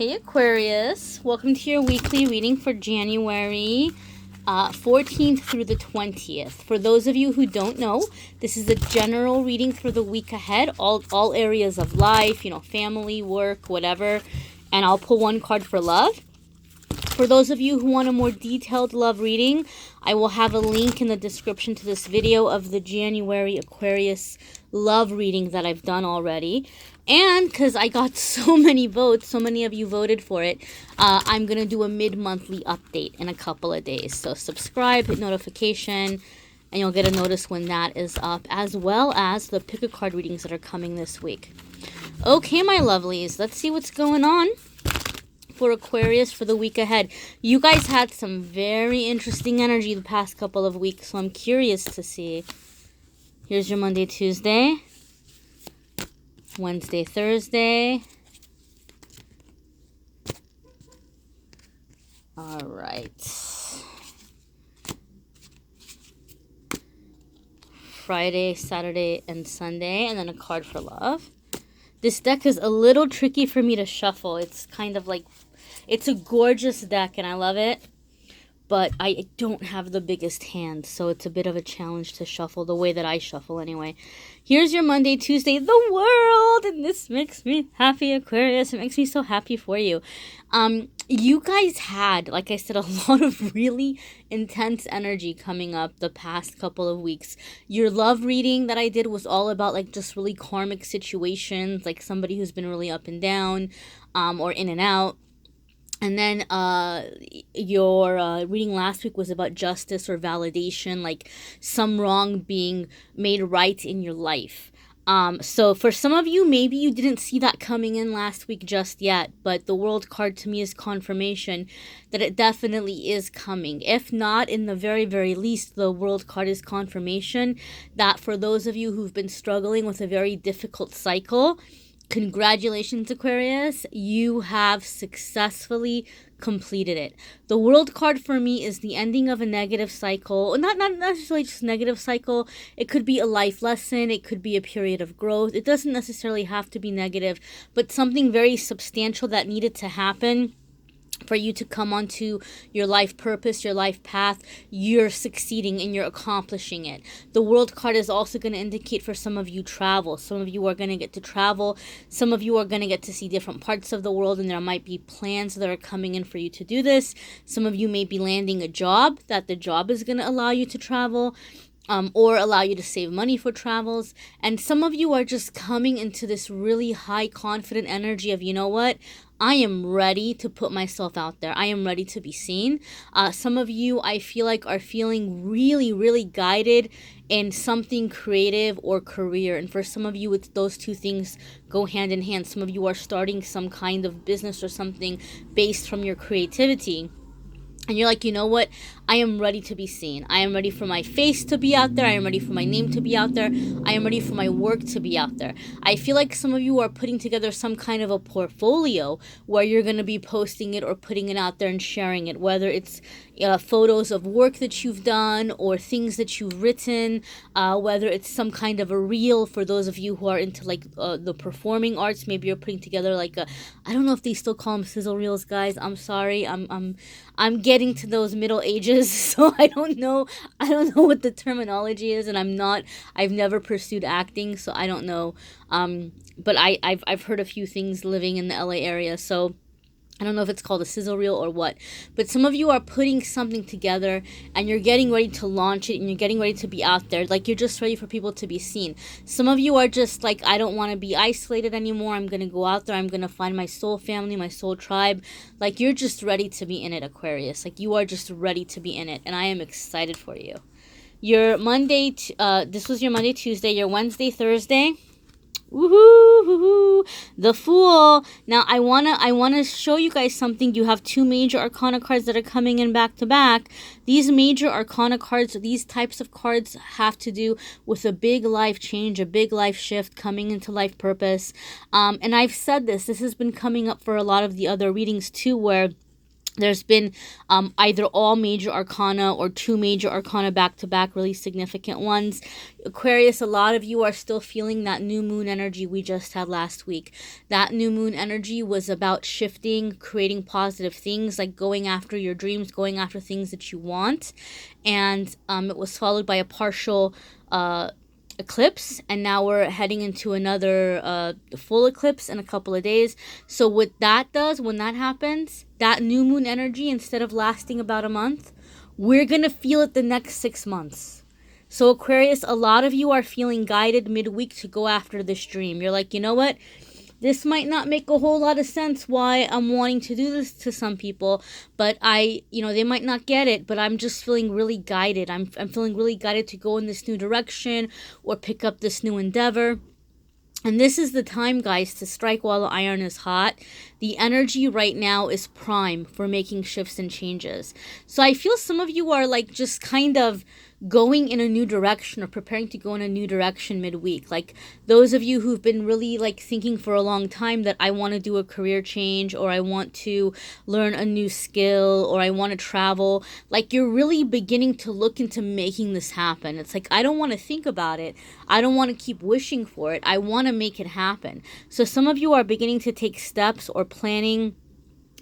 Hey Aquarius, welcome to your weekly reading for January 14th through the 20th. For those of you who don't know, this is a general reading for the week ahead, all areas of life, family, work, whatever. And I'll pull one card for love. For those of you who want a more detailed love reading, I will have a link in the description to this video of the January Aquarius love reading that I've done already. And because I got so many votes, so many of you voted for it, I'm going to do a mid-monthly update in a couple of days. So subscribe, hit notification, and you'll get a notice when that is up, as well as the pick-a-card readings that are coming this week. Okay, my lovelies, let's see what's going on for Aquarius for the week ahead. You guys had some very interesting energy the past couple of weeks, so I'm curious to see. Here's your Monday, Tuesday, Wednesday, Thursday. All right. Friday, Saturday, and Sunday, and then a card for love. This deck is a little tricky for me to shuffle. It's kind of like, it's a gorgeous deck and I love it, but I don't have the biggest hand, so it's a bit of a challenge to shuffle the way that I shuffle anyway. Here's your Monday, Tuesday, the world, and this makes me happy, Aquarius. It makes me so happy for you. You guys had, like I said, a lot of really intense energy coming up the past couple of weeks. Your love reading that I did was all about like just really karmic situations, like somebody who's been really up and down, or in and out. And then your reading last week was about justice or validation, like some wrong being made right in your life. So for some of you, maybe you didn't see that coming in last week just yet, but the World card to me is confirmation that it definitely is coming. If not, in the very, very least, the World card is confirmation that for those of you who've been struggling with a very difficult cycle, congratulations, Aquarius. You have successfully completed it. The World card for me is the ending of a negative cycle. Not necessarily just negative cycle. It could be a life lesson. It could be a period of growth. It doesn't necessarily have to be negative, but something very substantial that needed to happen for you to come onto your life purpose, your life path. You're succeeding and you're accomplishing it. The World card is also going to indicate for some of you travel. Some of you are going to get to travel. Some of you are going to get to see different parts of the world, and there might be plans that are coming in for you to do this. Some of you may be landing a job that the job is going to allow you to travel. Or allow you to save money for travels. And some of you are just coming into this really high confident energy of, you know what? I am ready to put myself out there. I am ready to be seen. Some of you, I feel like, are feeling really, really guided in something creative or career. And for some of you, it's those two things go hand in hand. Some of you are starting some kind of business or something based from your creativity. And you're like, you know what? I am ready to be seen. I am ready for my face to be out there. I am ready for my name to be out there. I am ready for my work to be out there. I feel like some of you are putting together some kind of a portfolio where you're going to be posting it or putting it out there and sharing it, whether it's photos of work that you've done or things that you've written, whether it's some kind of a reel for those of you who are into like the performing arts. Maybe you're putting together like a, I don't know if they still call them sizzle reels, guys. I'm sorry. I'm getting to those Middle Ages, so I don't know what the terminology is, and I've never pursued acting, so I don't know. But I've heard a few things living in the LA area, so I don't know if it's called a sizzle reel or what, but some of you are putting something together and you're getting ready to launch it and you're getting ready to be out there. Like you're just ready for people to be seen. Some of you are just like, I don't want to be isolated anymore. I'm going to go out there. I'm going to find my soul family, my soul tribe. Like you're just ready to be in it, Aquarius. Like you are just ready to be in it. And I am excited for you. Your Monday, this was your Monday, Tuesday, your Wednesday, Thursday. Woohoo! The Fool. Now I wanna show you guys something. You have two major arcana cards that are coming in back to back. These major arcana cards, these types of cards, have to do with a big life change, a big life shift, coming into life purpose. And I've said this has been coming up for a lot of the other readings too, where There's been either all major arcana or two major arcana back to back, really significant ones. Aquarius, a lot of you are still feeling that new moon energy we just had last week. That new moon energy was about shifting, creating positive things, like going after your dreams, going after things that you want. And it was followed by a partial eclipse, and now we're heading into another full eclipse in a couple of days. So what that does, when that happens, that new moon energy, instead of lasting about a month, we're gonna feel it the next 6 months. So Aquarius, a lot of you are feeling guided midweek to go after this dream. You're like, you know what, this might not make a whole lot of sense why I'm wanting to do this to some people, but they might not get it, but I'm just feeling really guided. I'm feeling really guided to go in this new direction or pick up this new endeavor. And this is the time, guys, to strike while the iron is hot. The energy right now is prime for making shifts and changes. So I feel some of you are like just kind of going in a new direction or preparing to go in a new direction midweek. Like those of you who've been really like thinking for a long time that I want to do a career change, or I want to learn a new skill, or I want to travel, like you're really beginning to look into making this happen. It's like, I don't want to think about it. I don't want to keep wishing for it. I want to make it happen. So some of you are beginning to take steps or planning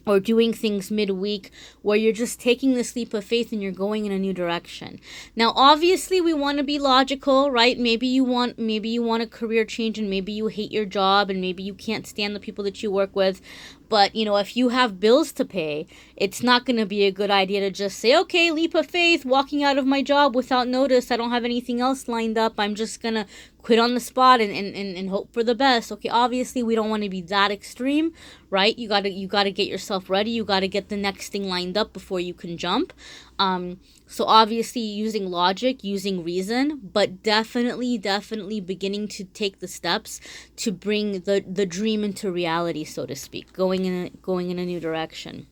or doing things midweek where you're just taking this leap of faith and you're going in a new direction. Now, obviously, we want to be logical, right? Maybe you want a career change, and maybe you hate your job, and maybe you can't stand the people that you work with. But, if you have bills to pay, it's not going to be a good idea to just say, okay, leap of faith, walking out of my job without notice. I don't have anything else lined up. I'm just going to quit on the spot and hope for the best. Okay, obviously, we don't want to be that extreme, right? You got to get yourself ready. You got to get the next thing lined up before you can jump. So obviously using logic, using reason, but definitely beginning to take the steps to bring the dream into reality, so to speak, going in a new direction.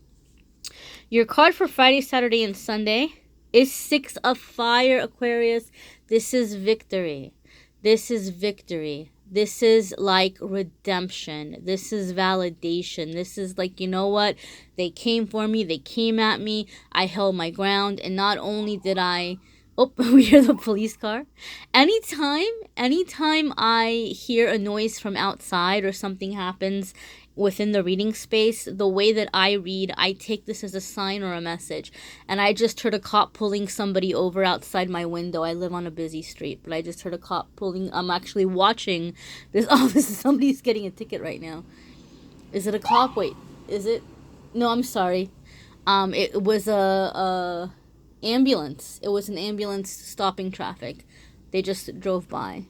Your card for Friday, Saturday, and Sunday is 6 of Fire, Aquarius. This is victory. This is victory. This is like redemption. This is validation. This is like, you know what? They came for me. They came at me. I held my ground. And not only did I... Oh, we hear the police car. Anytime I hear a noise from outside or something happens within the reading space, the way that I read, I take this as a sign or a message. And I just heard a cop pulling somebody over outside my window. I live on a busy street, but I just heard a cop pulling. I'm actually watching this. Oh, somebody's getting a ticket right now. Is it a cop? Wait, is it? No, I'm sorry. It was a ambulance. It was an ambulance stopping traffic. They just drove by.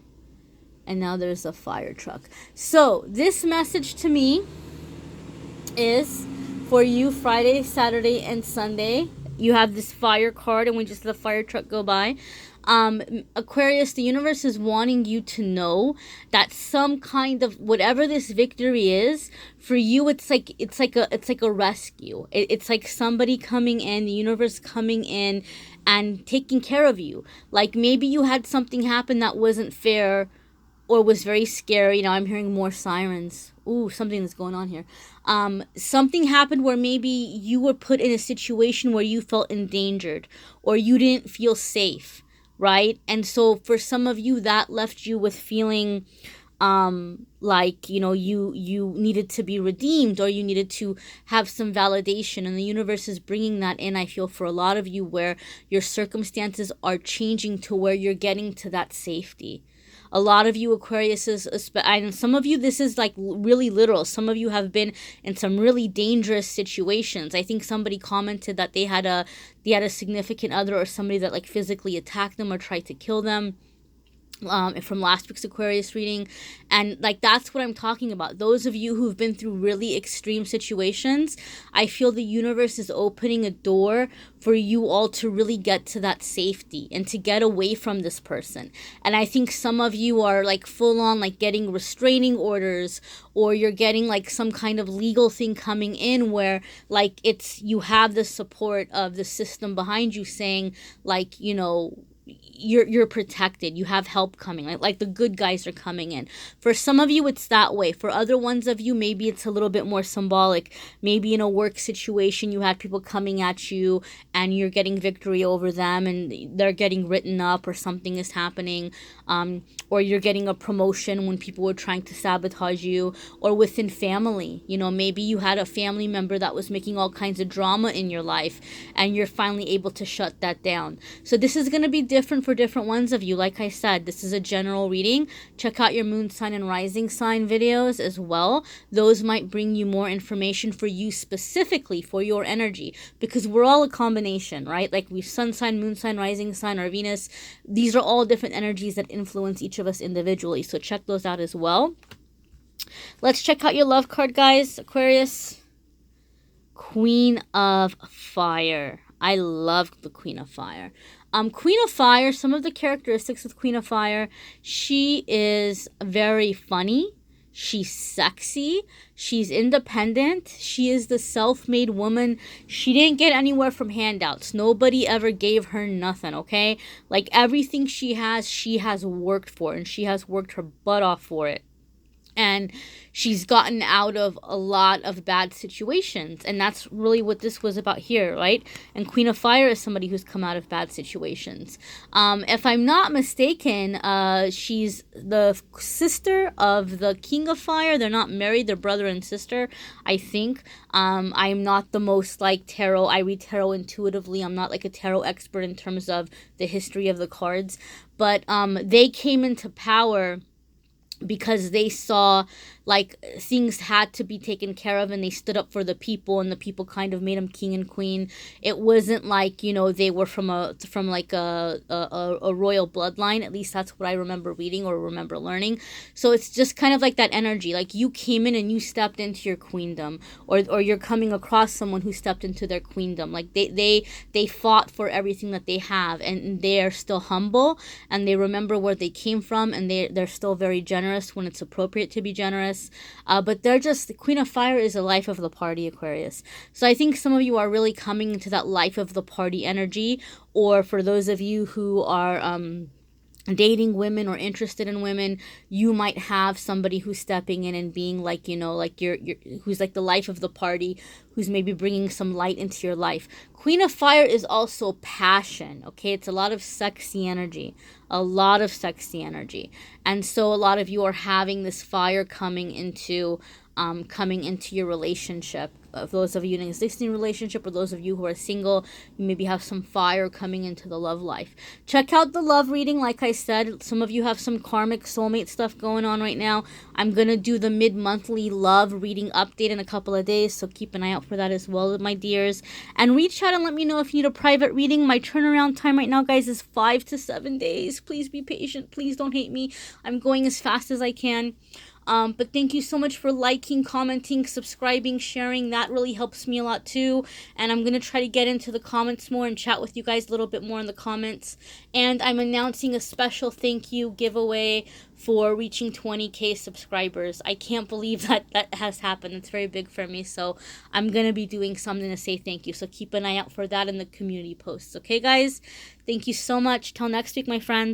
And now there's a fire truck. So this message to me is for you Friday, Saturday, and Sunday. You have this fire card, and we just let the fire truck go by. Aquarius, the universe is wanting you to know that some kind of whatever this victory is for you, it's like a rescue. It's like somebody coming in, the universe coming in and taking care of you. Like maybe you had something happen that wasn't fair or was very scary. I'm hearing more sirens. Ooh, something that's going on here. Something happened where maybe you were put in a situation where you felt endangered or you didn't feel safe, right? And so for some of you, that left you with feeling like, you needed to be redeemed, or you needed to have some validation. And the universe is bringing that in, I feel, for a lot of you, where your circumstances are changing to where you're getting to that safety. A lot of you Aquariuses, and some of you, this is like really literal. Some of you have been in some really dangerous situations. I think somebody commented that they had a significant other or somebody that like physically attacked them or tried to kill them. From last week's Aquarius reading. And like that's what I'm talking about. Those of you who've been through really extreme situations, I feel the universe is opening a door for you all to really get to that safety and to get away from this person. And I think some of you are like full on like getting restraining orders, or you're getting like some kind of legal thing coming in where like you have the support of the system behind you saying like, you're protected. You have help coming. Like the good guys are coming in. For some of you, it's that way. For other ones of you, maybe it's a little bit more symbolic. Maybe in a work situation, you had people coming at you and you're getting victory over them and they're getting written up or something is happening. Or you're getting a promotion when people were trying to sabotage you. Or within family, you know, maybe you had a family member that was making all kinds of drama in your life and you're finally able to shut that down. So this is going to be different for different ones of you. Like I said, this is a general reading. Check out your moon sign and rising sign videos as well. Those might bring you more information for you specifically for your energy, because we're all a combination, right? Like we sun sign, moon sign, rising sign, or Venus. These are all different energies that influence each of us individually. So check those out as well. Let's check out your love card, guys. Aquarius. Queen of Fire. I love the Queen of Fire. Queen of Fire, some of the characteristics of Queen of Fire, she is very funny. She's sexy. She's independent. She is the self-made woman. She didn't get anywhere from handouts. Nobody ever gave her nothing, okay? Like everything she has worked for, and she has worked her butt off for it. And she's gotten out of a lot of bad situations. And that's really what this was about here, right? And Queen of Fire is somebody who's come out of bad situations. If I'm not mistaken, she's the sister of the King of Fire. They're not married. They're brother and sister, I think. I'm not the most like tarot. I read tarot intuitively. I'm not like a tarot expert in terms of the history of the cards. But they came into power because they saw like things had to be taken care of and they stood up for the people, and the people kind of made them king and queen. It wasn't like, you know, they were from like a royal bloodline. At least that's what I remember reading or remember learning. So it's just kind of like that energy, like you came in and you stepped into your queendom, or you're coming across someone who stepped into their queendom. Like they fought for everything that they have, and they are still humble, and they remember where they came from, and they're still very generous when it's appropriate to be generous. But they're just, the Queen of Fire is a life of the party, Aquarius. So I think some of you are really coming into that life of the party energy, or for those of you who are dating women or interested in women, you might have somebody who's stepping in and being like, you know, like you're who's like the life of the party, who's maybe bringing some light into your life. Queen of Fire is also passion, okay? It's a lot of sexy energy, and so a lot of you are having this fire coming into your relationship. Those of you in an existing relationship, or those of you who are single, you maybe have some fire coming into the love life. Check out the love reading. Like I said, some of you have some karmic soulmate stuff going on right now. I'm going to do the mid-monthly love reading update in a couple of days, so keep an eye out for that as well, my dears. And reach out and let me know if you need a private reading. My turnaround time right now, guys, is 5 to 7 days. Please be patient. Please don't hate me. I'm going as fast as I can. But thank you so much for liking, commenting, subscribing, sharing. That really helps me a lot too. And I'm going to try to get into the comments more and chat with you guys a little bit more in the comments. And I'm announcing a special thank you giveaway for reaching 20K subscribers. I can't believe that has happened. It's very big for me. So I'm going to be doing something to say thank you. So keep an eye out for that in the community posts. Okay, guys? Thank you so much. Till next week, my friends.